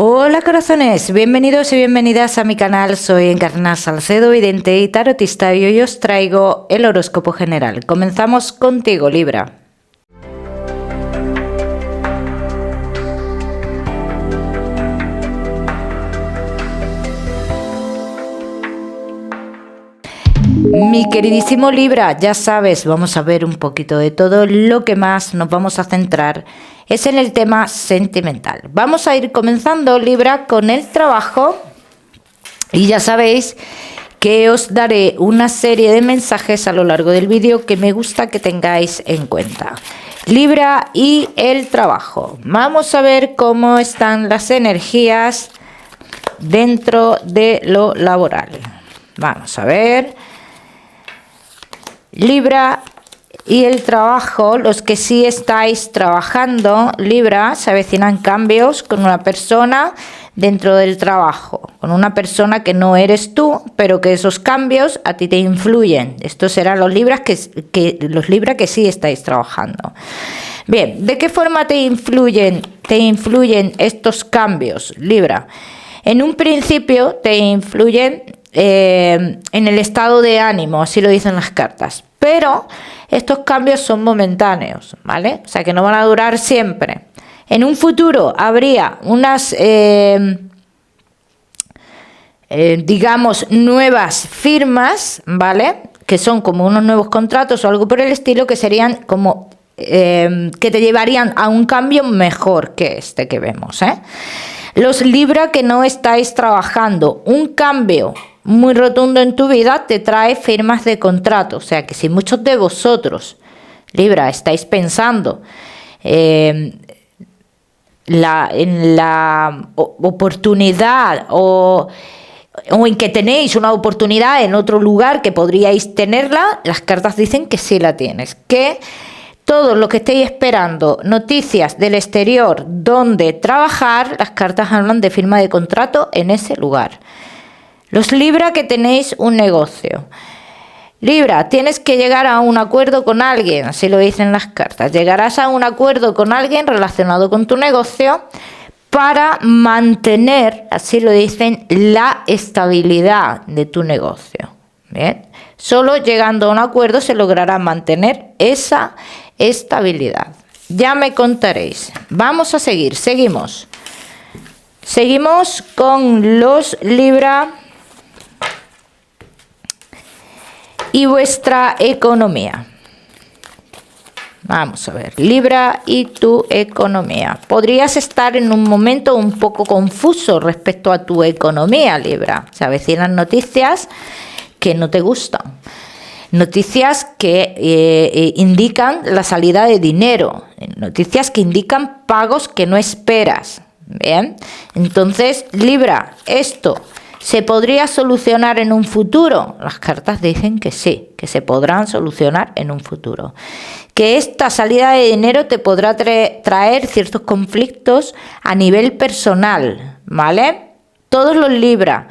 Hola corazones, bienvenidos y bienvenidas a mi canal. Soy Encarna Salcedo, vidente y tarotista, y hoy os traigo el horóscopo general. Comenzamos contigo, Libra. Mi queridísimo Libra, ya sabes, vamos a ver un poquito de todo. Lo que más nos vamos a centrar es en el tema sentimental. Vamos a ir comenzando, Libra, con el trabajo. Y ya sabéis que os daré una serie de mensajes a lo largo del vídeo que me gusta que tengáis en cuenta. Libra y el trabajo. Vamos a ver cómo están las energías dentro de lo laboral. Vamos a ver. Libra y el trabajo, los que sí estáis trabajando, Libra, se avecinan cambios con una persona dentro del trabajo, con una persona que no eres tú, pero que esos cambios a ti te influyen. Estos serán los Libras los Libra que sí estáis trabajando. Bien, ¿de qué forma te influyen estos cambios, Libra? En un principio te influyen en el estado de ánimo, así lo dicen las cartas, pero estos cambios son momentáneos, ¿vale? O sea que no van a durar siempre. En un futuro habría unas, digamos, nuevas firmas, ¿vale? Que son como unos nuevos contratos o algo por el estilo, que serían como que te llevarían a un cambio mejor que este que vemos, ¿eh? Los Libra que no estáis trabajando, un cambio muy rotundo en tu vida te trae firmas de contrato. O sea que si muchos de vosotros, Libra, estáis pensando en la oportunidad o en que tenéis una oportunidad en otro lugar que podríais tenerla, las cartas dicen que sí la tienes, que todo lo que estéis esperando, noticias del exterior donde trabajar, las cartas hablan de firma de contrato en ese lugar. Los Libra que tenéis un negocio. Libra, tienes que llegar a un acuerdo con alguien, así lo dicen las cartas. Llegarás a un acuerdo con alguien relacionado con tu negocio para mantener, así lo dicen, la estabilidad de tu negocio. Bien. Solo llegando a un acuerdo se logrará mantener esa estabilidad. Ya me contaréis. Vamos a seguir, seguimos. Seguimos con los Libra y vuestra economía. Vamos a ver, Libra y tu economía. Podrías estar en un momento un poco confuso respecto a tu economía, Libra. Se avecinan noticias que no te gustan. Noticias que indican la salida de dinero. Noticias que indican pagos que no esperas. Bien, entonces, Libra, esto ¿se podría solucionar en un futuro? Las cartas dicen que sí, que se podrán solucionar en un futuro. Que esta salida de dinero te podrá traer ciertos conflictos a nivel personal, ¿vale? Todos los Libra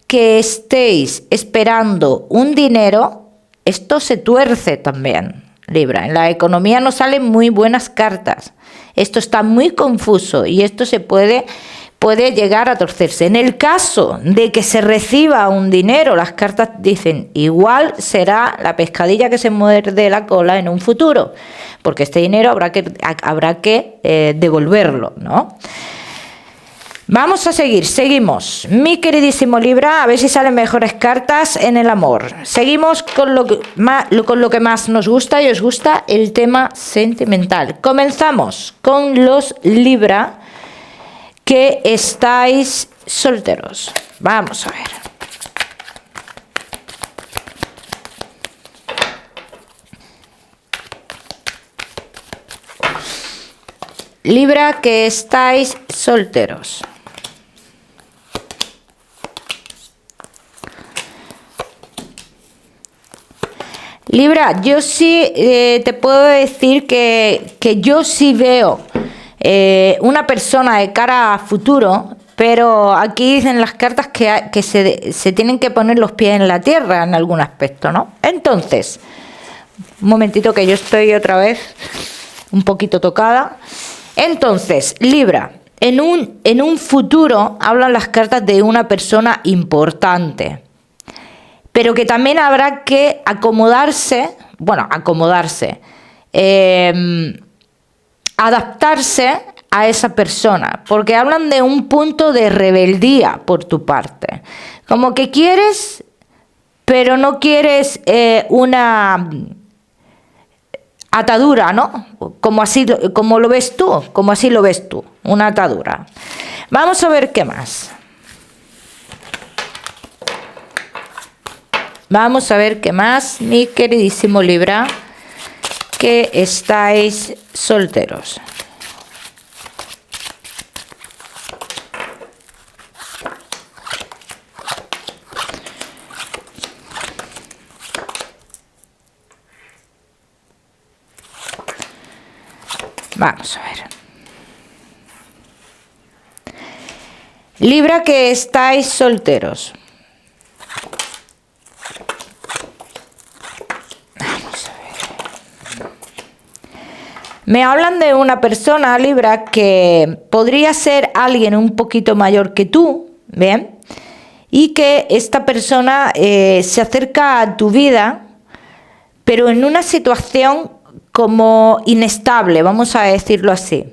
que estéis esperando un dinero, esto se tuerce también, Libra. En la economía no salen muy buenas cartas. Esto está muy confuso y esto se puede llegar a torcerse. En el caso de que se reciba un dinero, las cartas dicen igual será la pescadilla que se muerde la cola en un futuro, porque este dinero habrá que devolverlo, ¿no? Vamos a seguir, seguimos. Mi queridísimo Libra, a ver si salen mejores cartas en el amor. Seguimos con lo que más nos gusta y os gusta, el tema sentimental. Comenzamos con los Libra que estáis solteros. Vamos a ver. Libra que estáis solteros. Libra, yo sí te puedo decir que yo sí veo una persona de cara a futuro, pero aquí dicen las cartas que se tienen que poner los pies en la tierra en algún aspecto, ¿no? Entonces, un momentito que yo estoy otra vez un poquito tocada. Entonces, Libra, en un futuro hablan las cartas de una persona importante, pero que también habrá que adaptarse a esa persona, porque hablan de un punto de rebeldía por tu parte, como que quieres, pero no quieres una atadura, ¿no? Como lo ves tú, como así lo ves tú, una atadura. Vamos a ver qué más. Vamos a ver qué más, mi queridísimo Libra, que estáis solteros. Vamos a ver. Libra, que estáis solteros. Vamos a ver. Me hablan de una persona, Libra, que podría ser alguien un poquito mayor que tú, ¿bien? Y que esta persona se acerca a tu vida, pero en una situación como inestable, vamos a decirlo así.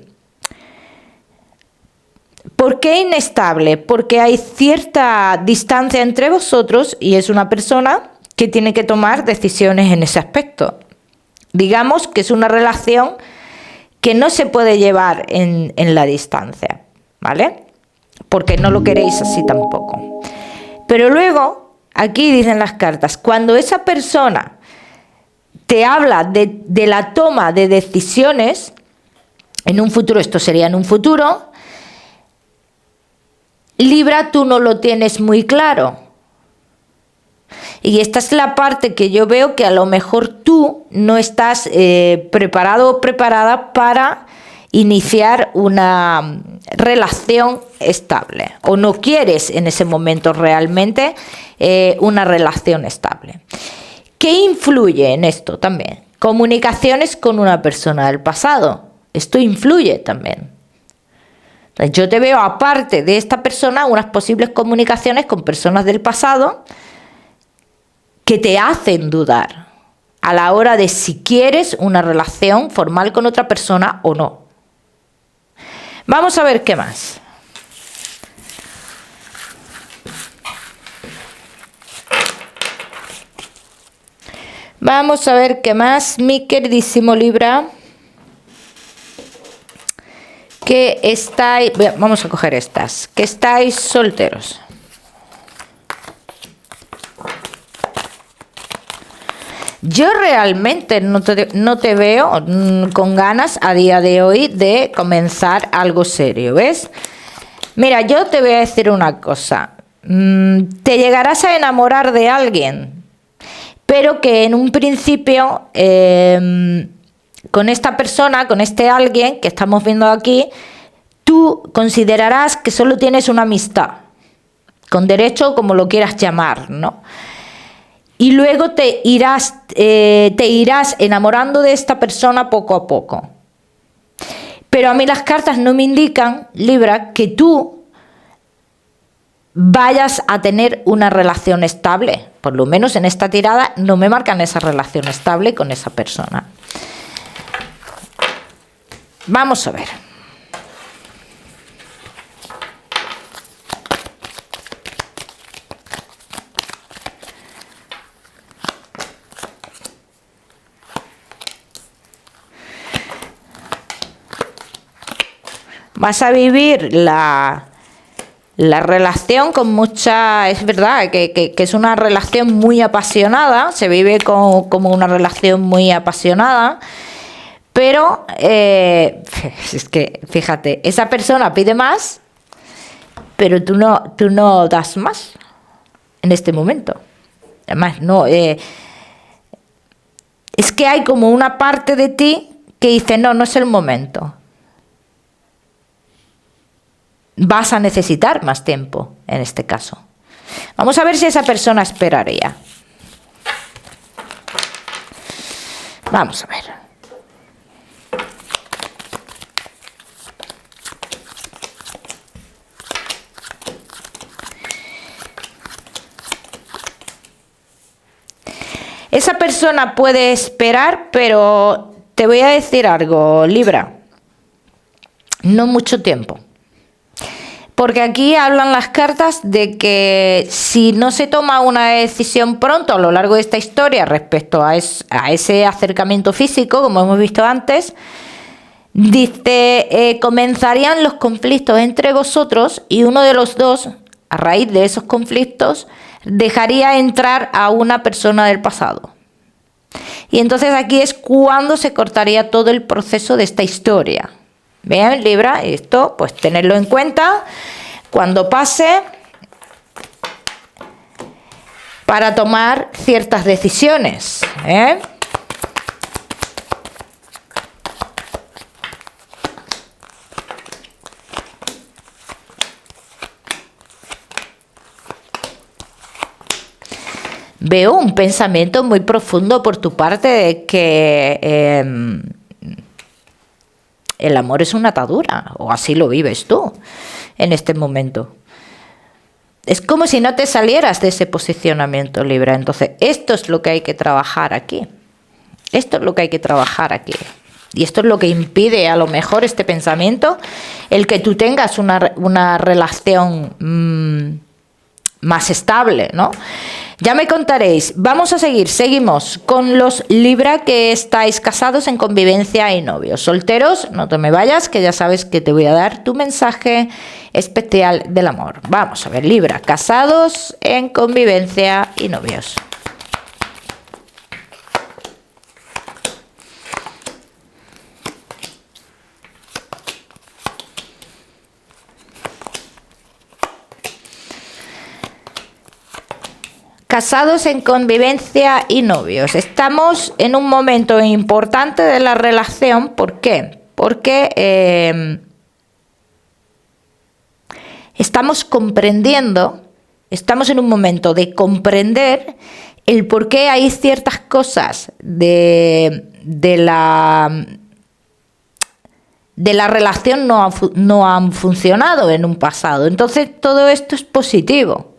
¿Por qué inestable? Porque hay cierta distancia entre vosotros y es una persona que tiene que tomar decisiones en ese aspecto. Digamos que es una relación que no se puede llevar en la distancia, ¿vale? Porque no lo queréis así tampoco. Pero luego, aquí dicen las cartas, cuando esa persona te habla de la toma de decisiones, en un futuro, esto sería en un futuro, Libra, tú no lo tienes muy claro. Y esta es la parte que yo veo que a lo mejor tú no estás preparado o preparada para iniciar una relación estable. O no quieres en ese momento realmente una relación estable. ¿Qué influye en esto también? Comunicaciones con una persona del pasado. Esto influye también. Yo te veo, aparte de esta persona, unas posibles comunicaciones con personas del pasado que te hacen dudar a la hora de si quieres una relación formal con otra persona o no. Vamos a ver qué más. Vamos a ver qué más, mi queridísimo Libra. Que estáis... Vamos a coger estas. Que estáis solteros. Yo realmente no te veo con ganas a día de hoy de comenzar algo serio, ¿ves? Mira, yo te voy a decir una cosa. Te llegarás a enamorar de alguien, pero que en un principio con esta persona, con este alguien que estamos viendo aquí, tú considerarás que solo tienes una amistad, con derecho, como lo quieras llamar, ¿no? Y luego te irás enamorando de esta persona poco a poco. Pero a mí las cartas no me indican, Libra, que tú vayas a tener una relación estable. Por lo menos en esta tirada no me marcan esa relación estable con esa persona. Vamos a ver. Vas a vivir la relación con mucha... Es verdad que es una relación muy apasionada, se vive como una relación muy apasionada, pero es que, fíjate, esa persona pide más, pero tú no das más en este momento. Además, no... es que hay como una parte de ti que dice, no es el momento. Vas a necesitar más tiempo en este caso. Vamos a ver si esa persona esperaría. Vamos a ver. Esa persona puede esperar, pero te voy a decir algo, Libra. No mucho tiempo. Porque aquí hablan las cartas de que si no se toma una decisión pronto a lo largo de esta historia respecto a ese acercamiento físico, como hemos visto antes, dice, comenzarían los conflictos entre vosotros y uno de los dos, a raíz de esos conflictos, dejaría entrar a una persona del pasado. Y entonces aquí es cuando se cortaría todo el proceso de esta historia. Bien, Libra, esto pues tenerlo en cuenta cuando pase para tomar ciertas decisiones, ¿eh? Veo un pensamiento muy profundo por tu parte de que el amor es una atadura, o así lo vives tú en este momento. Es como si no te salieras de ese posicionamiento, Libra. Entonces, esto es lo que hay que trabajar aquí. Esto es lo que hay que trabajar aquí. Y esto es lo que impide a lo mejor este pensamiento, el que tú tengas una relación más estable, ¿no? Ya me contaréis. Vamos a seguimos con los Libra que estáis casados en convivencia y novios. Solteros, no te me vayas, que ya sabes que te voy a dar tu mensaje especial del amor. Vamos a ver, Libra, casados en convivencia y novios. Casados en convivencia y novios. Estamos en un momento importante de la relación. ¿Por qué? Porque estamos comprendiendo, estamos en un momento de comprender el por qué hay ciertas cosas de la relación no han funcionado en un pasado. Entonces todo esto es positivo.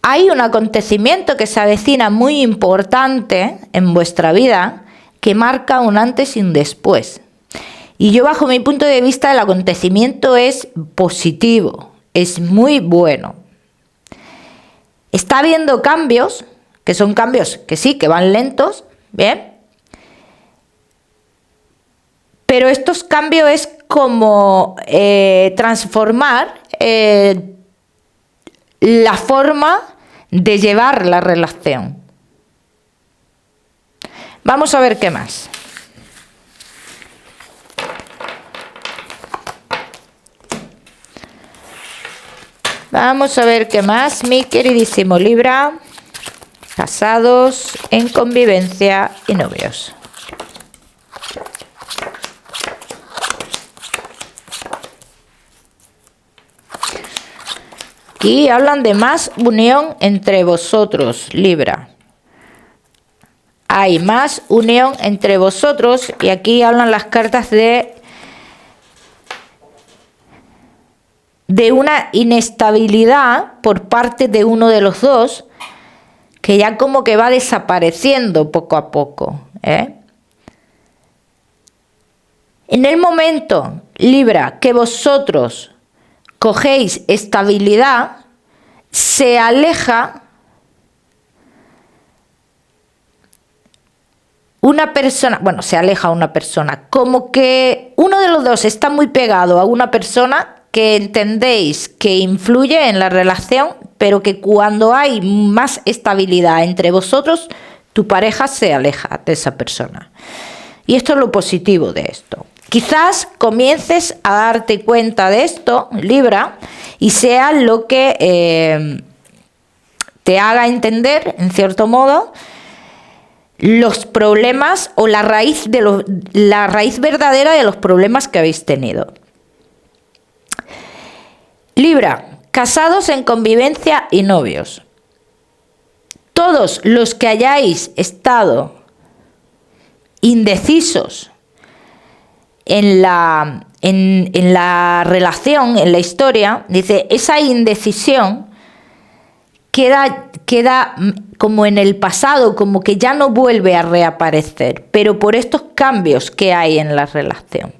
Hay un acontecimiento que se avecina muy importante en vuestra vida que marca un antes y un después. Y yo, bajo mi punto de vista, el acontecimiento es positivo, es muy bueno. Está habiendo cambios, que son cambios que sí, que van lentos, ¿bien? Pero estos cambios es como transformar la forma de llevar la relación. Vamos a ver qué más. Vamos a ver qué más, mi queridísimo Libra, casados en convivencia y novios. Aquí hablan de más unión entre vosotros, Libra. Hay más unión entre vosotros y aquí hablan las cartas de una inestabilidad por parte de uno de los dos que ya como que va desapareciendo poco a poco, ¿eh? En el momento, Libra, que vosotros cogéis estabilidad, se aleja una persona, bueno, se aleja una persona, como que uno de los dos está muy pegado a una persona que entendéis que influye en la relación, pero que cuando hay más estabilidad entre vosotros, tu pareja se aleja de esa persona. Y esto es lo positivo de esto. Quizás comiences a darte cuenta de esto, Libra, y sea lo que te haga entender, en cierto modo, los problemas o la raíz verdadera de los problemas que habéis tenido. Libra, casados en convivencia y novios. Todos los que hayáis estado indecisos en la relación, en la historia, dice, esa indecisión queda como en el pasado, como que ya no vuelve a reaparecer, pero por estos cambios que hay en la relación.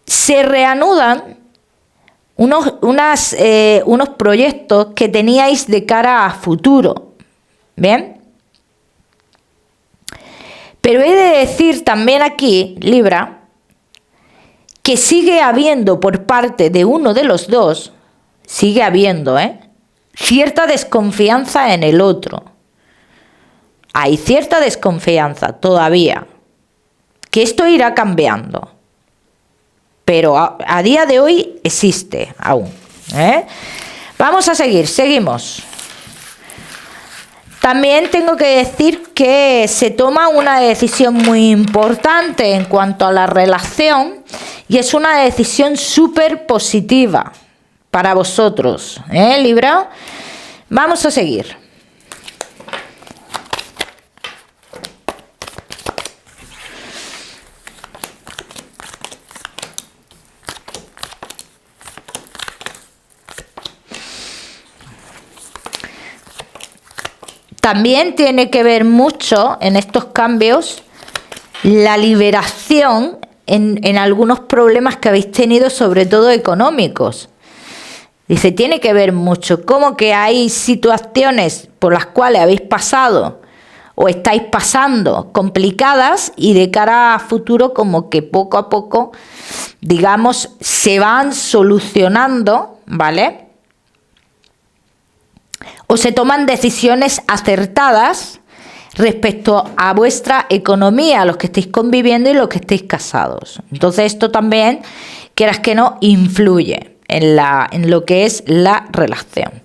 Se reanudan unos proyectos que teníais de cara a futuro, ¿bien? Pero he de decir también aquí, Libra, que sigue habiendo por parte de uno de los dos, sigue habiendo, cierta desconfianza en el otro. Hay cierta desconfianza todavía, que esto irá cambiando. Pero a día de hoy existe aún. Vamos a seguimos. También tengo que decir que se toma una decisión muy importante en cuanto a la relación y es una decisión súper positiva para vosotros, Libra. Vamos a seguir. También tiene que ver mucho en estos cambios la liberación en algunos problemas que habéis tenido, sobre todo económicos. Dice, tiene que ver mucho, como que hay situaciones por las cuales habéis pasado o estáis pasando complicadas y de cara a futuro como que poco a poco, digamos, se van solucionando, ¿vale? O se toman decisiones acertadas respecto a vuestra economía, los que estéis conviviendo y los que estéis casados. Entonces esto también, quieras que no, influye en lo que es la relación.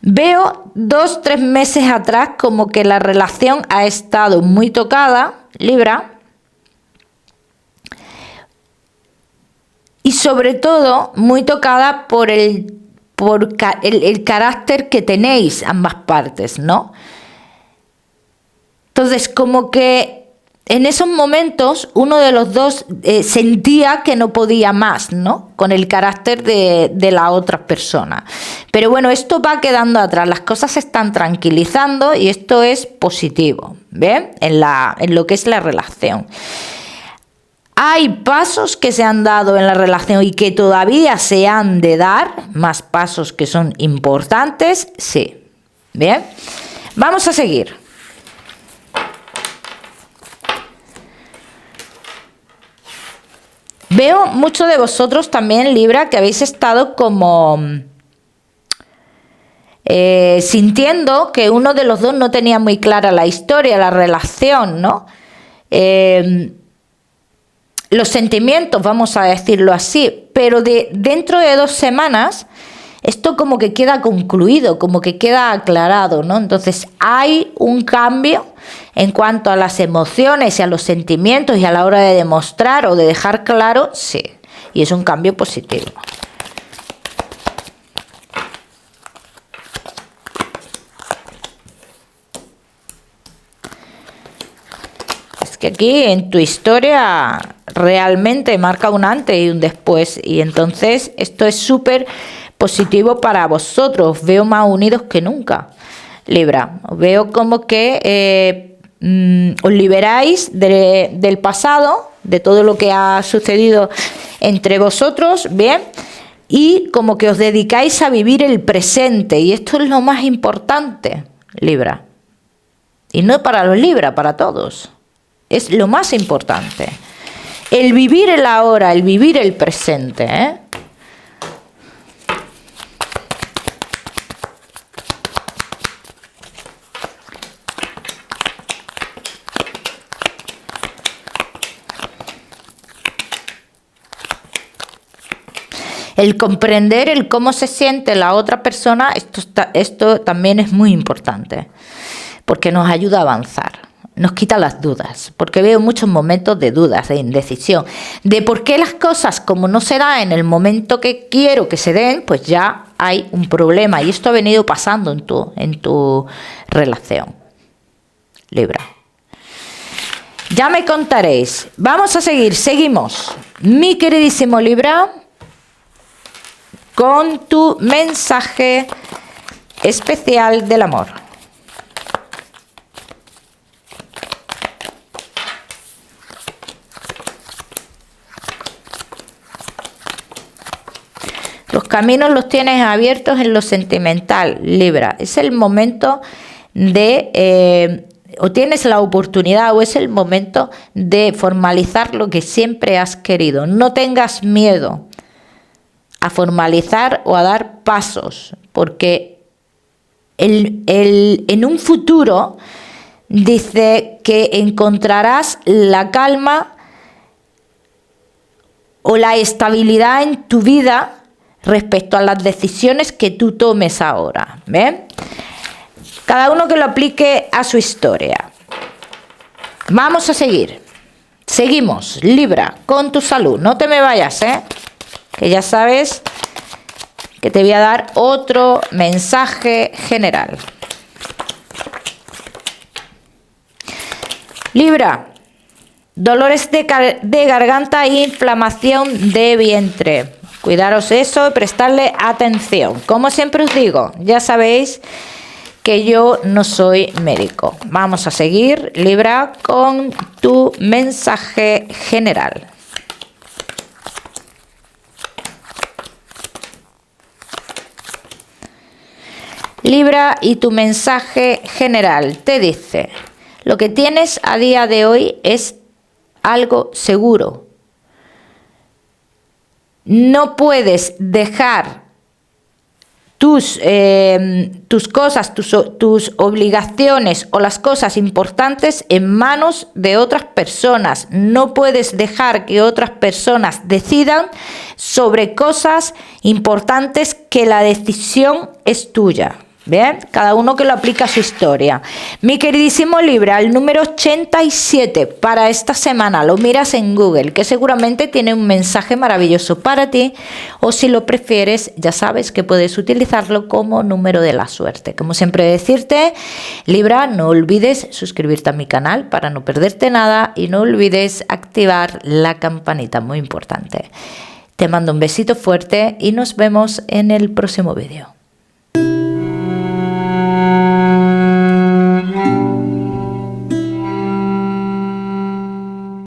Veo 2-3 meses atrás como que la relación ha estado muy tocada, Libra, y sobre todo muy tocada por el carácter que tenéis ambas partes, ¿no? Entonces, como que en esos momentos uno de los dos sentía que no podía más, ¿no? Con el carácter de la otra persona. Pero bueno, esto va quedando atrás, las cosas se están tranquilizando y esto es positivo, ¿bien? En lo que es la relación. Hay pasos que se han dado en la relación y que todavía se han de dar, más pasos que son importantes, sí. Bien, vamos a seguir. Veo muchos de vosotros también, Libra, que habéis estado como sintiendo que uno de los dos no tenía muy clara la historia, la relación, ¿no? Los sentimientos, vamos a decirlo así, pero dentro de 2 semanas esto como que queda concluido, como que queda aclarado, ¿no? Entonces hay un cambio en cuanto a las emociones y a los sentimientos y a la hora de demostrar o de dejar claro, sí, y es un cambio positivo. Que aquí en tu historia realmente marca un antes y un después y entonces esto es súper positivo para vosotros. Os veo más unidos que nunca, Libra. Os veo como que os liberáis del pasado, de todo lo que ha sucedido entre vosotros, bien, y como que os dedicáis a vivir el presente y esto es lo más importante, Libra. Y no para los Libra, para todos. Es lo más importante. El vivir el ahora, el vivir el presente, El comprender el cómo se siente la otra persona, esto también es muy importante, porque nos ayuda a avanzar. Nos quita las dudas, porque veo muchos momentos de dudas, de indecisión, de por qué las cosas como no se dan en el momento que quiero que se den, pues ya hay un problema y esto ha venido pasando en tu relación, Libra. Ya me contaréis. Vamos a seguimos. Mi queridísimo Libra, con tu mensaje especial del amor. Los caminos los tienes abiertos en lo sentimental, Libra. Es el momento de, o tienes la oportunidad, o es el momento de formalizar lo que siempre has querido. No tengas miedo a formalizar o a dar pasos, porque en un futuro dice que encontrarás la calma o la estabilidad en tu vida respecto a las decisiones que tú tomes ahora. ¿Ven? Cada uno que lo aplique a su historia. Vamos a seguir. Seguimos, Libra, con tu salud. No te me vayas, que ya sabes que te voy a dar otro mensaje general. Libra, dolores de garganta e inflamación de vientre. Cuidaros eso y prestarle atención. Como siempre os digo, ya sabéis que yo no soy médico. Vamos a seguir, Libra, con tu mensaje general. Libra, y tu mensaje general te dice: lo que tienes a día de hoy es algo seguro. No puedes dejar tus cosas, tus obligaciones o las cosas importantes en manos de otras personas. No puedes dejar que otras personas decidan sobre cosas importantes, que la decisión es tuya. Bien, cada uno que lo aplica a su historia. Mi queridísimo Libra, el número 87 para esta semana, lo miras en Google, que seguramente tiene un mensaje maravilloso para ti, o si lo prefieres, ya sabes que puedes utilizarlo como número de la suerte. Como siempre decirte, Libra, no olvides suscribirte a mi canal para no perderte nada, y no olvides activar la campanita, muy importante. Te mando un besito fuerte y nos vemos en el próximo vídeo.